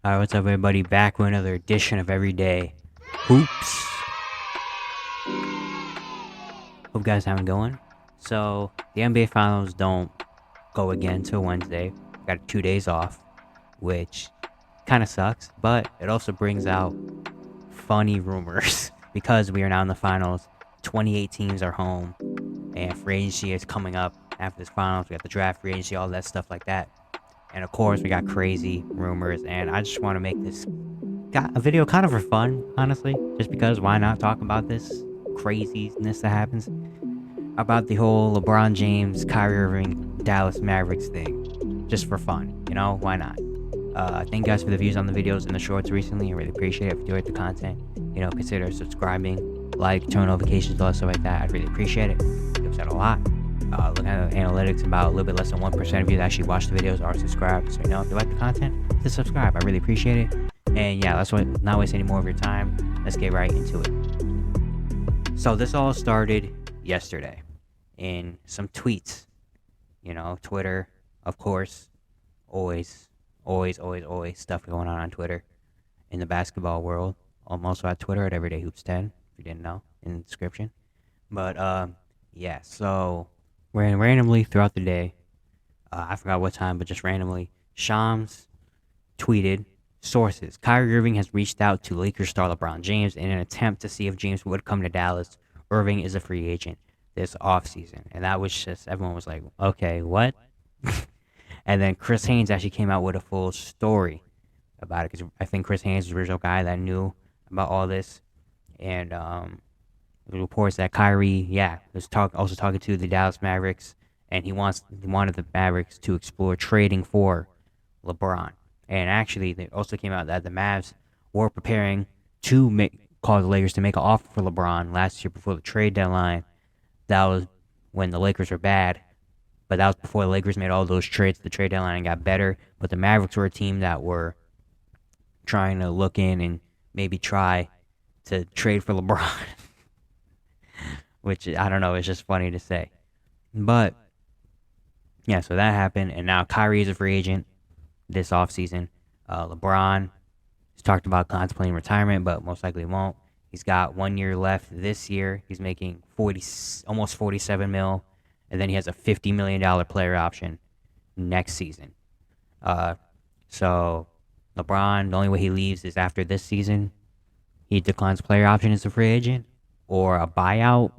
Alright, what's up, everybody? Back with another edition of Everyday Hoops. Hope you guys having going. So, the NBA Finals don't go again until Wednesday. Got 2 days off, which kind of sucks, but it also brings out funny rumors because we are now in the finals. 28 teams are home, and free agency is coming up after this finals. We got the draft, free agency, all that stuff like that. And of course, we got crazy rumors, and I just want to make this got a video kind of for fun, honestly. Just because why not talk about this craziness that happens? About the whole LeBron James, Kyrie Irving, Dallas Mavericks thing. Just for fun, why not? Thank you guys for the views on the videos and the shorts recently. I really appreciate it. If you enjoyed the content, consider subscribing, like, turn notifications, all that stuff like that. I'd really appreciate it. It helps out a lot. Looking at the analytics, about a little bit less than 1% of you that actually watch the videos are subscribed. So, if you like the content, just subscribe. I really appreciate it. And yeah, let's not waste any more of your time. Let's get right into it. So this all started yesterday in some tweets. Twitter, of course, always stuff going on Twitter in the basketball world. I'm also at Twitter at Everyday Hoops 10, if you didn't know, in the description. But yeah, so randomly throughout the day, I forgot what time, but just randomly, Shams tweeted, sources: Kyrie Irving has reached out to Lakers star LeBron James in an attempt to see if James would come to Dallas. Irving is a free agent this offseason. And that was just, everyone was like, okay, what? And then Chris Haynes actually came out with a full story about it, because I think Chris Haynes was the original guy that knew about all this. And the reports that Kyrie, was also talking to the Dallas Mavericks, and he wanted the Mavericks to explore trading for LeBron. And actually, it also came out that the Mavs were preparing to call the Lakers to make an offer for LeBron last year before the trade deadline. That was when the Lakers were bad, but that was before the Lakers made all those trades. The trade deadline and got better, but the Mavericks were a team that were trying to look in and maybe try to trade for LeBron, which I don't know, it's just funny to say. But yeah, so that happened, and now Kyrie is a free agent this offseason. LeBron has talked about contemplating retirement, but most likely won't. He's got 1 year left this year. He's making almost 47 mil, and then he has a $50 million player option next season. So LeBron, the only way he leaves is after this season. He declines player option as a free agent or a buyout.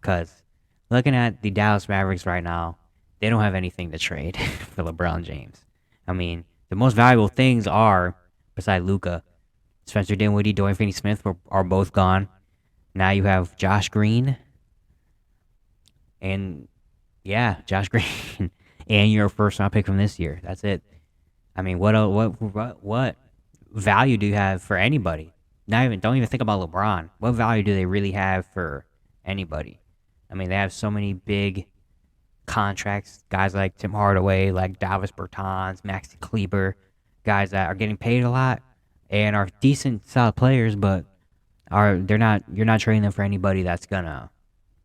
Because looking at the Dallas Mavericks right now, they don't have anything to trade for LeBron James. I mean, the most valuable things are, besides Luka, Spencer Dinwiddie, Dorian Finney-Smith are both gone. Now you have Josh Green, and Josh Green, and your first round pick from this year. That's it. I mean, what value do you have for anybody? Don't even think about LeBron. What value do they really have for anybody? I mean, they have so many big contracts, guys like Tim Hardaway, like Davis Bertans, Maxi Kleber, guys that are getting paid a lot and are decent, solid players, but you're not trading them for anybody that's gonna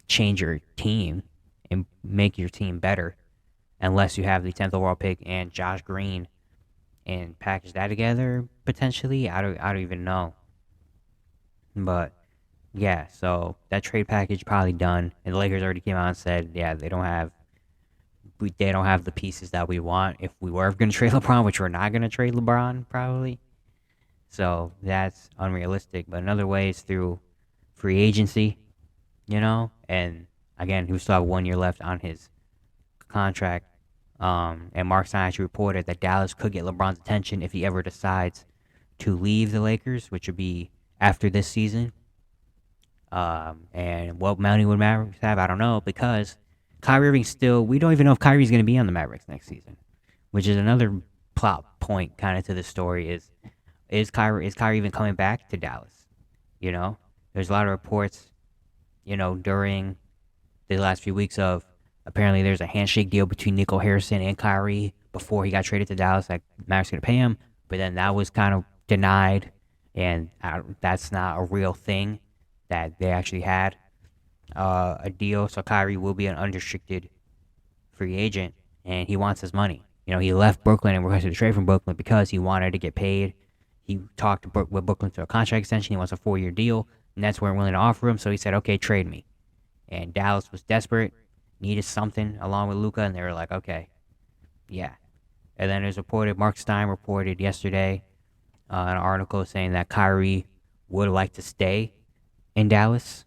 change your team and make your team better, unless you have the 10th overall pick and Josh Green and package that together potentially. I don't even know, but yeah, so that trade package probably done, and the Lakers already came out and said, they don't have the pieces that we want if we were going to trade LeBron, which we're not going to trade LeBron probably. So that's unrealistic. But another way is through free agency, and again, he still have 1 year left on his contract. And Mark Stein actually reported that Dallas could get LeBron's attention if he ever decides to leave the Lakers, which would be after this season. And what money would Mavericks have? I don't know, because Kyrie Irving we don't even know if Kyrie's going to be on the Mavericks next season, which is another plot point kind of to the story. Is Kyrie even coming back to Dallas? There's a lot of reports, during the last few weeks of apparently there's a handshake deal between Nico Harrison and Kyrie before he got traded to Dallas, like Mavericks going to pay him, but then that was kind of denied, and that's not a real thing that they actually had a deal. So Kyrie will be an unrestricted free agent, and he wants his money. He left Brooklyn and requested a trade from Brooklyn because he wanted to get paid. He talked with Brooklyn to a contract extension. He wants a 4-year deal. Nets weren't willing to offer him, so he said, okay, trade me. And Dallas was desperate, needed something along with Luka, and they were like, okay, yeah. And then it was reported, Mark Stein reported yesterday an article saying that Kyrie would like to stay in Dallas.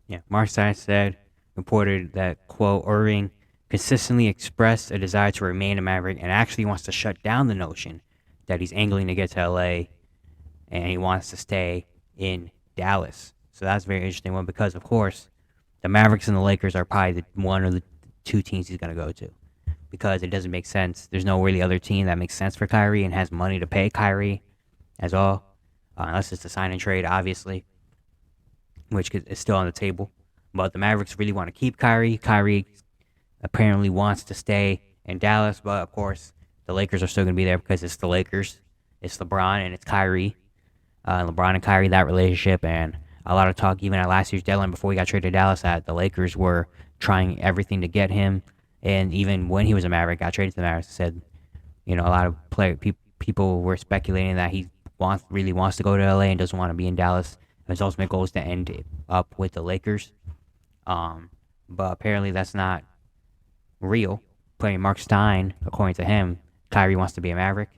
Yeah, Mark Stein reported that, quote, Irving consistently expressed a desire to remain a Maverick and actually wants to shut down the notion that he's angling to get to LA and he wants to stay in Dallas. So that's a very interesting one because, of course, the Mavericks and the Lakers are probably one of the two teams he's going to go to because it doesn't make sense. There's no really other team that makes sense for Kyrie and has money to pay Kyrie as all, unless it's a sign and trade, obviously, which is still on the table. But the Mavericks really want to keep Kyrie. Kyrie apparently wants to stay in Dallas, but of course, the Lakers are still going to be there because it's the Lakers. It's LeBron and it's Kyrie. LeBron and Kyrie, that relationship, and a lot of talk even at last year's deadline before he got traded to Dallas that the Lakers were trying everything to get him. And even when he was a Maverick, got traded to the Mavericks, said, a lot of people were speculating that he really wants to go to LA and doesn't want to be in Dallas. His ultimate goal is to end up with the Lakers. But apparently that's not real. Playing Mark Stein, according to him, Kyrie wants to be a Maverick.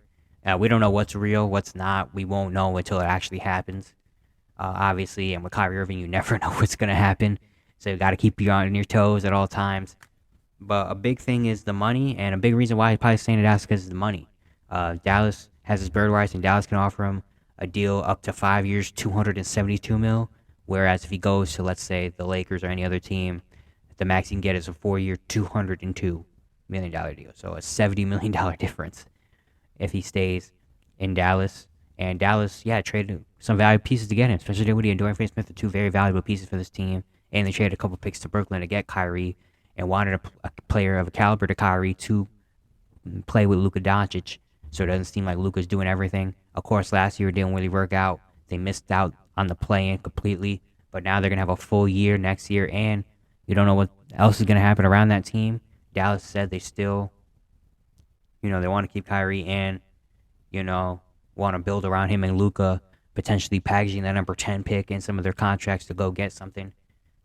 We don't know what's real, what's not. We won't know until it actually happens. Obviously, and with Kyrie Irving, you never know what's going to happen. So you got to keep you on your toes at all times. But a big thing is the money, and a big reason why he's probably staying at Dallas is because of the money. Dallas has his bird rights, and Dallas can offer him a deal up to 5 years, $272 million. Whereas if he goes to, let's say, the Lakers or any other team, the max he can get is a 4-year, $202 million deal. So a $70 million difference if he stays in Dallas. And Dallas, traded some valuable pieces to get him, especially Dinwiddie and Dorian Finney-Smith are two very valuable pieces for this team. And they traded a couple picks to Brooklyn to get Kyrie and wanted a player of a caliber to Kyrie to play with Luka Doncic. So it doesn't seem like Luka's doing everything. Of course, last year it didn't really work out. They missed out on the play-in completely. But now they're going to have a full year next year, and you don't know what else is going to happen around that team. Dallas said they still, they want to keep Kyrie and, want to build around him and Luka, potentially packaging that number 10 pick in some of their contracts to go get something.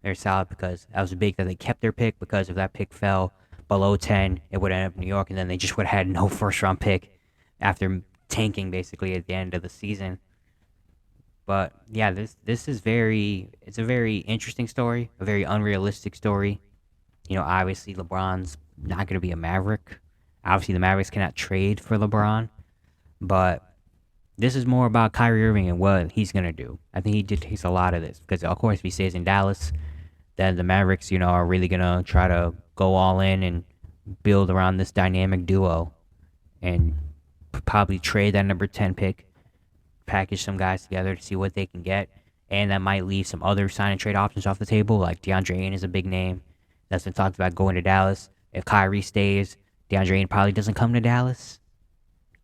They're solid because that was big that they kept their pick because if that pick fell below 10, it would end up in New York, and then they just would have had no first-round pick after tanking basically at the end of the season. But yeah, this is it's a very interesting story, a very unrealistic story. Obviously LeBron's not going to be a Maverick. Obviously the Mavericks cannot trade for LeBron, but this is more about Kyrie Irving and what he's going to do. I think he dictates a lot of this because, of course, if he stays in Dallas, then the Mavericks, are really going to try to go all in and build around this dynamic duo and probably trade that number 10 pick, package some guys together to see what they can get, and that might leave some other sign and trade options off the table, like DeAndre Ayton is a big name that's been talked about going to Dallas. If Kyrie stays, DeAndre Ayton probably doesn't come to Dallas.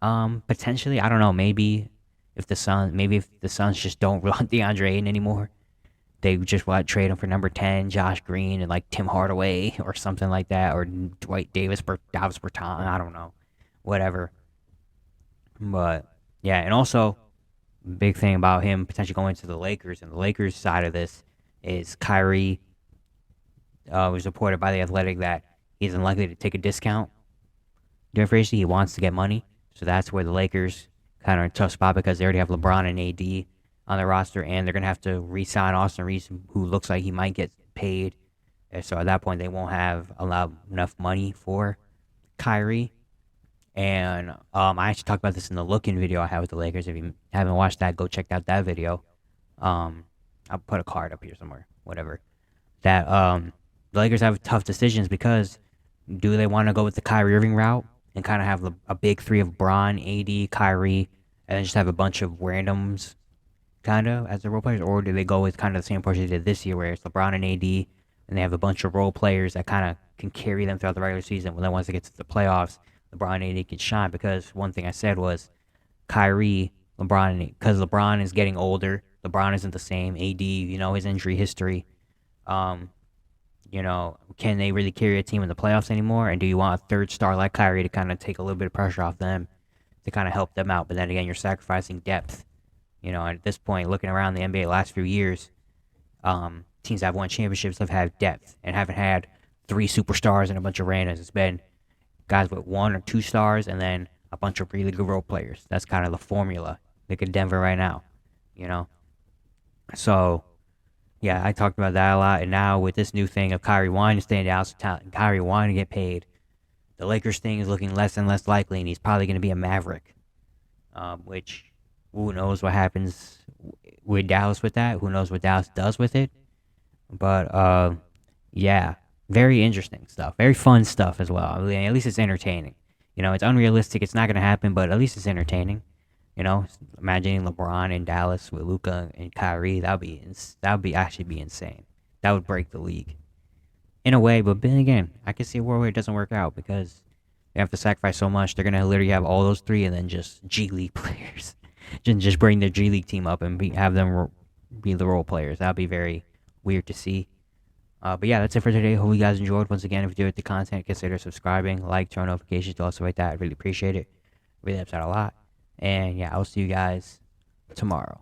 Potentially, I don't know. Maybe if the Suns just don't want DeAndre Ayton anymore, they just want to trade him for number 10, Josh Green, and like Tim Hardaway or something like that, or Dwight Davis, Davis Bertans. I don't know, whatever. But yeah, and also big thing about him potentially going to the Lakers, and the Lakers side of this is Kyrie was reported by The Athletic that he's unlikely to take a discount during free agency. He wants to get money. So that's where the Lakers kind of in a tough spot because they already have LeBron and AD on their roster, and they're going to have to re-sign Austin Reeves, who looks like he might get paid. And so at that point, they won't have enough money for Kyrie. And I actually talked about this in the look-in video I had with the Lakers. If you haven't watched that, go check out that video. I'll put a card up here somewhere, whatever. That the Lakers have tough decisions because do they want to go with the Kyrie Irving route and kind of have a big three of Bron, AD, Kyrie, and then just have a bunch of randoms kind of as the role players? Or do they go with kind of the same approach they did this year where it's LeBron and AD and they have a bunch of role players that kind of can carry them throughout the regular season, but then once it gets to the playoffs, LeBron and AD can shine? Because one thing I said was Kyrie, LeBron, because LeBron is getting older, LeBron isn't the same. AD, his injury history. You know, can they really carry a team in the playoffs anymore? And do you want a third star like Kyrie to kind of take a little bit of pressure off them to kind of help them out? But then again, you're sacrificing depth. You know, and at this point, looking around the NBA last few years, teams that have won championships have had depth and haven't had three superstars and a bunch of randoms. It's been guys with 1 or 2 stars and then a bunch of really good role players. That's kind of the formula. Look at Denver right now, you know? So, yeah, I talked about that a lot. And now with this new thing of Kyrie wanting to stay in Dallas and Kyrie wanting to get paid, the Lakers thing is looking less and less likely, and he's probably going to be a Maverick, which who knows what happens with Dallas with that. Who knows what Dallas does with it. But, yeah, very interesting stuff. Very fun stuff as well. I mean, at least it's entertaining. You know, it's unrealistic. It's not going to happen, but at least it's entertaining. You know, imagining LeBron in Dallas with Luka and Kyrie, that would be actually be insane. That would break the league in a way. But then again, I can see a world where it doesn't work out because they have to sacrifice so much. They're gonna literally have all those three and then just G League players, just bring their G League team up and have them be the role players. That'd be very weird to see. But yeah, that's it for today. Hope you guys enjoyed. Once again, if you enjoyed the content, consider subscribing, like, turn notifications to also like that. I really appreciate it. Really helps out a lot. And yeah, I'll see you guys tomorrow.